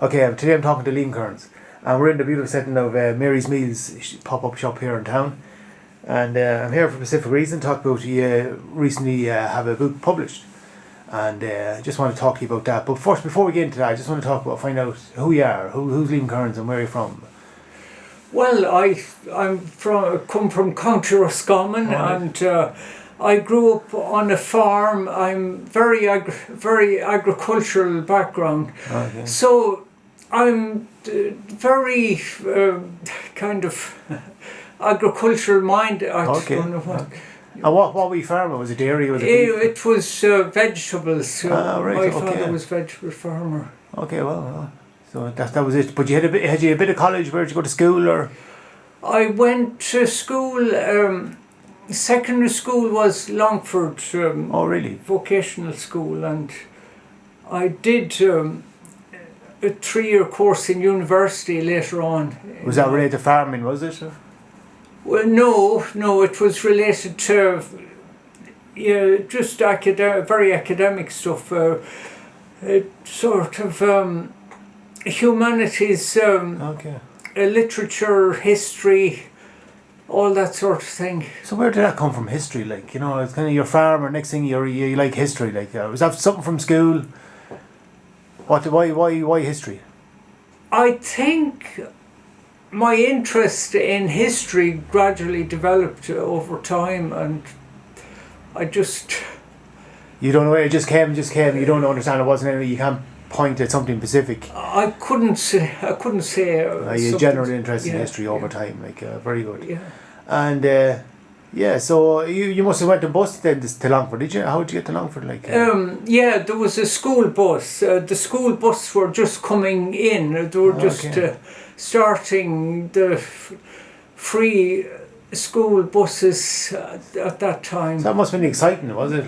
Okay, today I'm talking to Liam Kearns, and we're in the beautiful setting of Mary's Meals pop-up shop here in town. And I'm here for a specific reason, talk about you recently have a book published. And I just want to talk to you about that. But first, before we get into that, I just want to find out who you are, who's Liam Kearns and where are you from? Well, come from County Roscommon, and I grew up on a farm. I'm very agricultural background, so I'm very kind of agricultural minded. I don't know what. And what were you farming? Was it dairy? Was it beef? It was vegetables. My father was vegetable farmer. Okay, well. So that was it. But had you a bit of college? Where did you go to school, or? I went to school. Secondary school was Longford. Oh, really? Vocational school, and I did a 3-year course in university later on. Was that related to farming? Was it? Well, no. It was related to just very academic stuff. Sort of. Humanities, literature, history, all that sort of thing. So where did that come from? History, it's kind of your farmer. Next thing you like history, was that something from school? Why history? I think my interest in history gradually developed over time, and I just. You don't know where it just came. You don't understand. It wasn't anything. You can't point at something specific. I couldn't say. You're generally interested in history over time, very good. Yeah. And so you must have went to bus then to Longford, did you? How did you get to Longford? There was a school bus. The school bus were just coming in. They were just starting the free school buses at that time. So that must have been exciting, was it?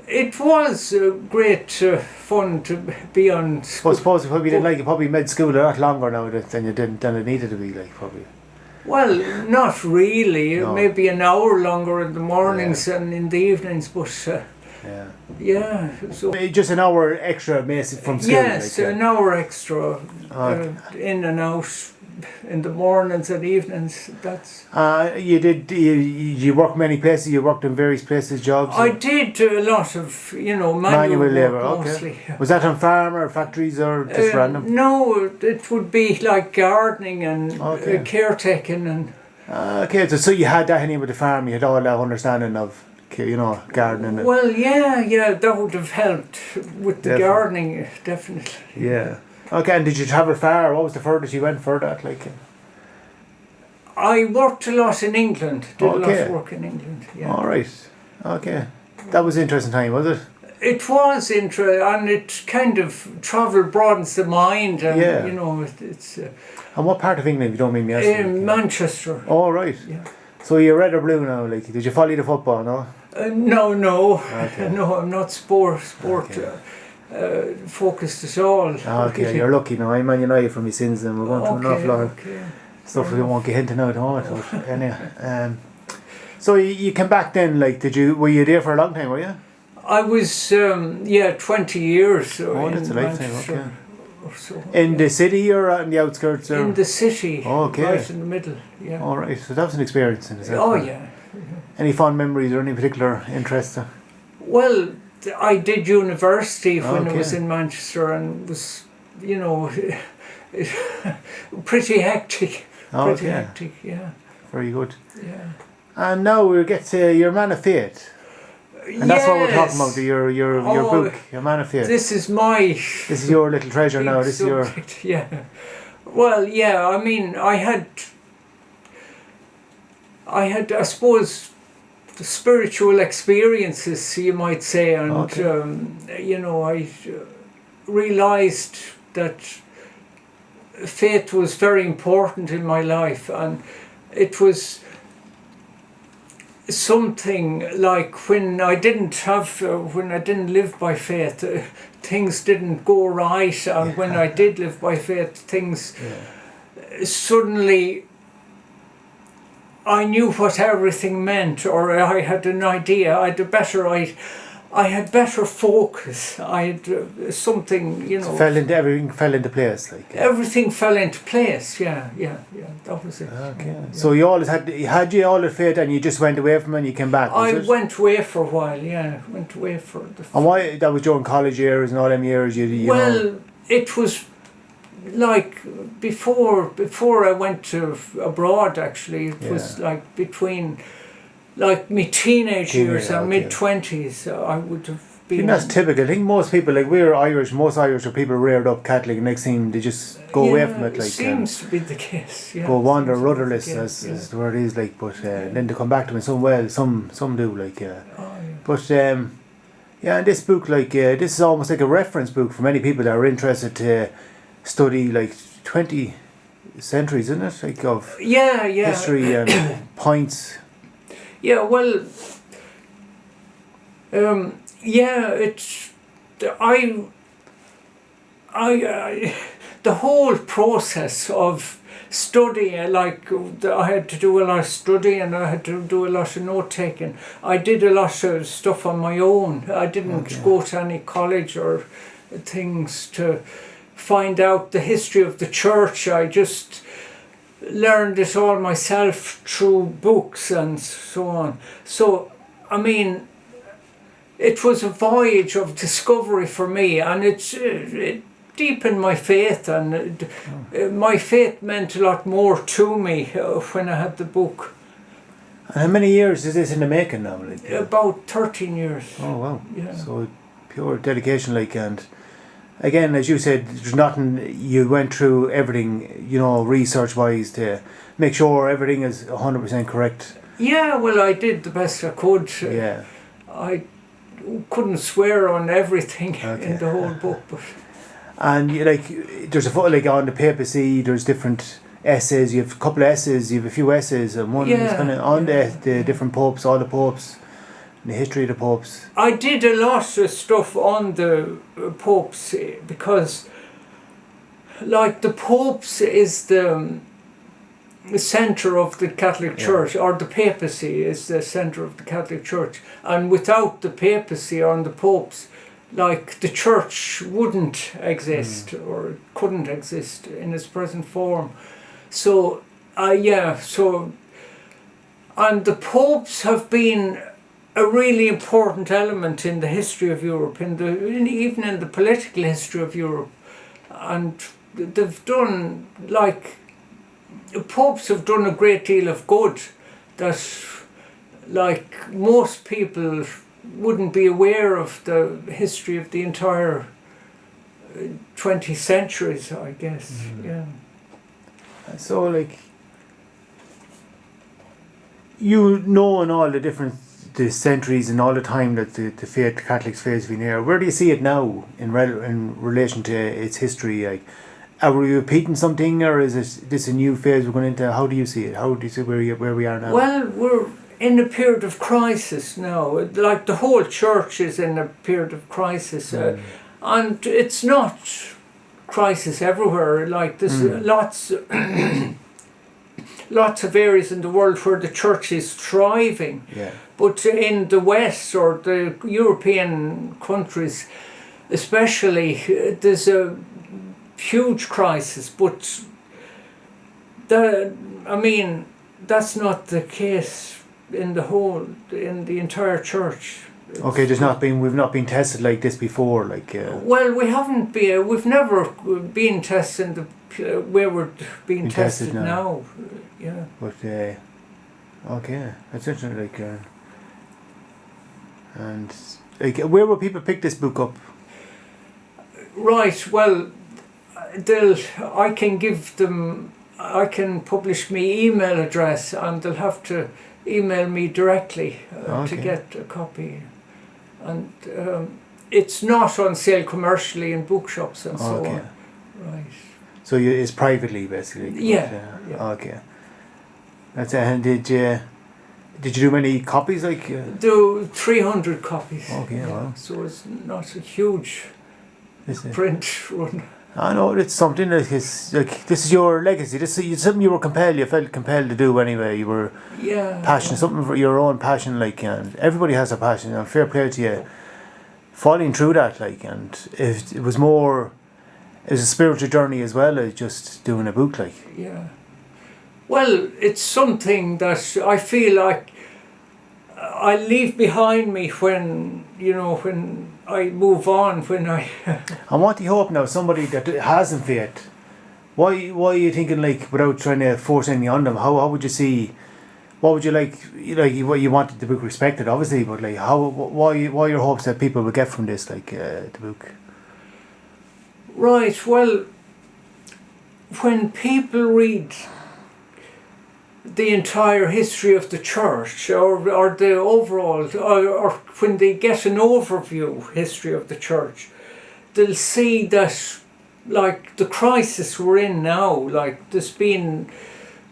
It was great fun to be on school. I suppose you probably made school a lot longer now than it needed to be, probably. Well, not really. No. Maybe an hour longer in the mornings and in the evenings, but so just an hour extra from school. Yes, an hour extra in and out in the mornings and evenings. That's. You worked many places. You worked in various places, jobs. I did a lot of manual labour. Mostly. Okay. Was that on farm or factories or just random? No, it would be like gardening and caretaking and. So you had that in with the farm. You had all that understanding of gardening. Well, that would have helped with the gardening, definitely. Yeah. Okay, and did you travel far? What was the furthest you went for that? I worked a lot in England. Did a lot of work in England. Yeah. All right. Okay. That was an interesting time, was it? It was interesting, and it kind of travel broadens the mind, and it's. And what part of England, if you don't mind me asking? In Manchester. Oh, right. Yeah. So you're red or blue now? Did you follow the football? No. No. Okay. No, I'm not sport. Focused at all. Okay, you're lucky now. I'm Man United from my sins, and we're going through an awful lot of stuff we won't get into now at home. Anyway, so you came back then. Were you there for a long time? Were you? I was 20 years. Oh, that's a lifetime. Okay. Or so, in the city or on the outskirts? Or? In the city. Oh, okay. Right in the middle. Yeah. All right. So that was an experience in itself. Oh yeah. Any fond memories or any particular interest? Well, I did university when I was in Manchester, and was, pretty hectic. Pretty hectic, yeah. Very good. Yeah. And now we'll get to your man of faith. And that's what we're talking about, your book, your man of faith. This is your little treasure now. This subject, is your. Yeah. Well, yeah. I mean, I had. I suppose, the spiritual experiences, you might say, and I realized that faith was very important in my life, and it was something like when I didn't live by faith, things didn't go right, and when I did live by faith, things suddenly I knew what everything meant, or I had an idea. I had a better I had better focus. I had something, you know. Everything fell into place, like. Everything fell into place. Yeah. That was it. Okay. Yeah. So you always had you all the faith, and you just went away from it and you came back. I went away for a while. Yeah, went away for the. And why? That was during college years and all them years. You well, know. It was like before I went to abroad. Actually, it was like between. Like my teenage years and mid-20s, I would have been. And that's typical. I think most people, like we're Irish, most Irish are people reared up Catholic, and next thing they just go away from it. Like, seems to be the case. Yeah, go wander rudderless, as the word is, like. But then to come back to it, some do, like. But and this book, like, this is almost like a reference book for many people that are interested to study, like, 20 centuries, isn't it? Like, of history and points. Yeah, well, it's the whole process of studying, like I had to do a lot of study and I had to do a lot of note taking. I did a lot of stuff on my own. I didn't go to any college or things to find out the history of the church. I just learned it all myself through books and so on. So, I mean, it was a voyage of discovery for me, and it deepened my faith, and my faith meant a lot more to me when I had the book. And how many years is this in the making now? Like, about 13 years. Oh wow! Yeah. So pure dedication, like, and. Again, as you said, there's nothing, you went through everything, you know, research-wise to make sure everything is 100% correct. Yeah, well, I did the best I could. Yeah. I couldn't swear on everything in the whole book. But. And, there's like on the papacy, there's different essays, you have a couple of essays, you have a few essays, and one is kind of on the different popes, all the popes. The history of the popes. I did a lot of stuff on the popes because, like, the popes is the centre of the Catholic Church, or the papacy is the centre of the Catholic Church, and without the papacy or the popes, like, the church wouldn't exist or couldn't exist in its present form. So, and the popes have been a really important element in the history of Europe, even in the political history of Europe. And they've done, like, popes have done a great deal of good that, like, most people wouldn't be aware of the history of the entire 20 centuries, I guess. Yeah. So, like, you know, in all the centuries and all the time that the faith, Catholics' faith has been here, where do you see it now in relation to its history? Like, are we repeating something, or is this a new phase we're going into? How do you see it? How do you see where we are now? Well, we're in a period of crisis now. Like, the whole church is in a period of crisis, and it's not crisis everywhere. Like, there's lots of areas in the world where the church is thriving. Yeah. But in the West, or the European countries especially, there's a huge crisis. But that's not the case in the entire church. Okay, we've not been tested like this before, like. Well, we've never been tested where we're being tested now. Yeah. But okay, that's interesting. Like, and like, where will people pick this book up? Right. Well, I can publish my email address, and they'll have to email me directly to get a copy. And it's not on sale commercially in bookshops and so on. Right. So it's privately, basically. Yeah. Okay. That's and did you do many copies? Like do 300 copies. Okay. Yeah. Wow. So it's not a huge print run. I know it's something that is like, this is your legacy. This is something you felt compelled to do anyway. You were passionate, something for your own passion. Like, and everybody has a passion. And fair play to you. following through that, like, and it was more, it was a spiritual journey as well as just doing a book, like. Yeah. Well, it's something that I feel like I leave behind me when, when I move on, when I... And what do you hope now, somebody that hasn't faith, why are you thinking, like, without trying to force anything on them, how would you see, what would you like what you wanted the book respected, obviously, but like, why your hopes that people will get from this, like, the book? Right, well, when people read the entire history of the church, or the overall, or when they get an overview history of the church, they'll see that, like, the crisis we're in now, like, there's been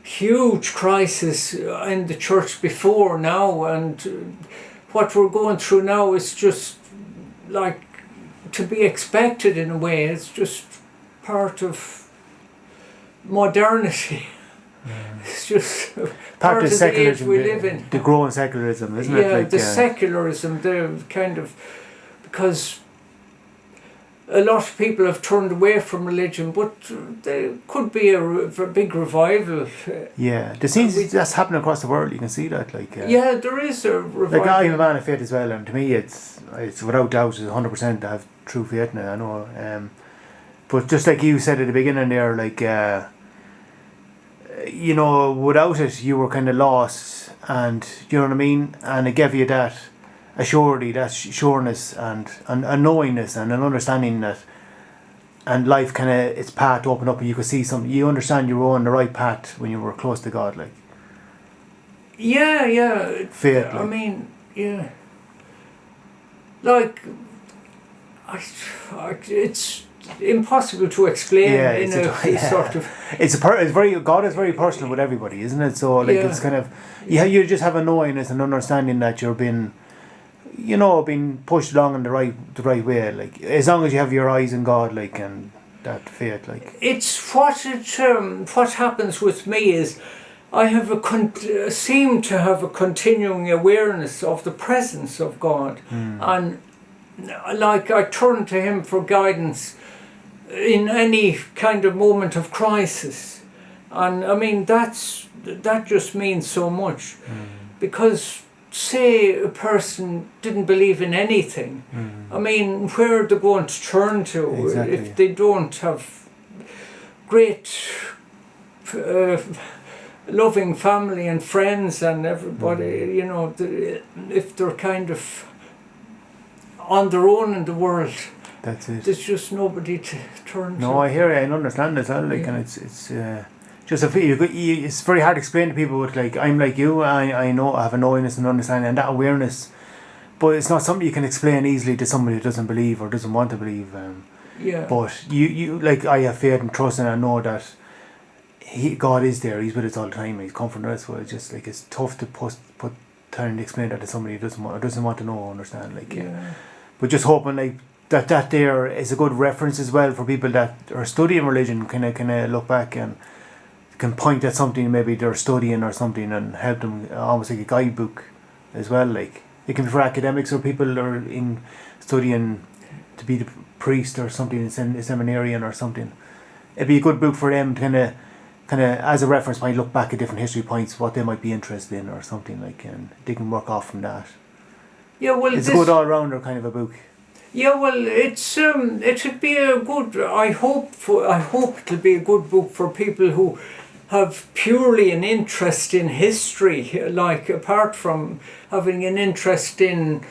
huge crisis in the church before now, and what we're going through now is just, like, to be expected in a way. It's just part of modernity. It's just part of the age we live in. The growing secularism, isn't it? Yeah, like, the secularism, the kind of, because a lot of people have turned away from religion, but there could be a big revival. Yeah, there seems that's happening across the world. You can see that, like. Yeah, there is a revival. Like, I'm a man of faith as well, and to me, it's without doubt, it's 100% to have true faith in it. I know, but just like you said at the beginning there, like, without it, you were kind of lost, and you know what I mean, and it gave you that assurity, that sureness, and knowingness, and an understanding that, and life kind of, its path opened up, and you could see something. You understand you were on the right path when you were close to God, like. Yeah. Faith. Like. I mean, yeah. Like, it's impossible to explain in a sort of. It's very, God is very personal with everybody, isn't it? So, like, it's kind of, you just have a knowingness and understanding that you're being pushed along in the right way, like, as long as you have your eyes on God, like, and that faith, like. It's what happens with me is I have seem to have a continuing awareness of the presence of God, and like, I turn to Him for guidance in any kind of moment of crisis, and I mean that just means so much, because say a person didn't believe in anything, I mean, where are they going to turn to if they don't have great loving family and friends and everybody, if they're kind of on their own in the world. That's it. There's just nobody to turn to. No, I hear you, I understand as well, like, and it's just it's very hard to explain to people, but, like, I'm like you, I know, I have a knowingness and understanding and that awareness, but it's not something you can explain easily to somebody who doesn't believe or doesn't want to believe. But you like, I have faith and trust, and I know that God is there. He's with us all the time. He's comforting us. But it's just, like, it's tough to try and explain that to somebody who doesn't want to know or understand. Like, but just hoping, like, that there is a good reference as well for people that are studying religion, kind of look back and can point at something maybe they're studying or something, and help them, almost like a guidebook as well. Like, it can be for academics or people who are in studying to be the priest or something, a seminarian or something. It'd be a good book for them to kind of as a reference point, look back at different history points, what they might be interested in or something, like, and they can work off from that. Yeah, well, it's a good all-rounder kind of a book. Yeah, well, it should be a good. I hope it'll be a good book for people who have purely an interest in history, like, apart from having an interest in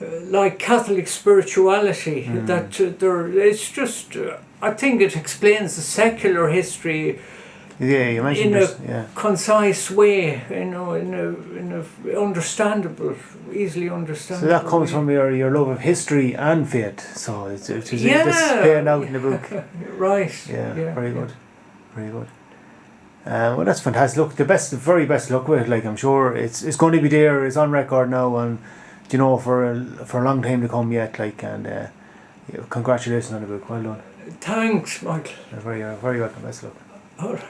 like Catholic spirituality. That it's just. I think it explains the secular history. Yeah, you mentioned in a concise way, in a understandable, easily understandable. So that comes from your love of history and faith. So it's playing out in the book. Right. Yeah, very good, very good. Well, that's fantastic. Look, the very best luck with it. Like, I'm sure it's going to be there. It's on record now, and for a long time to come yet. Like, and congratulations on the book. Well done. Thanks, Michael. Very welcome. Best luck. All right.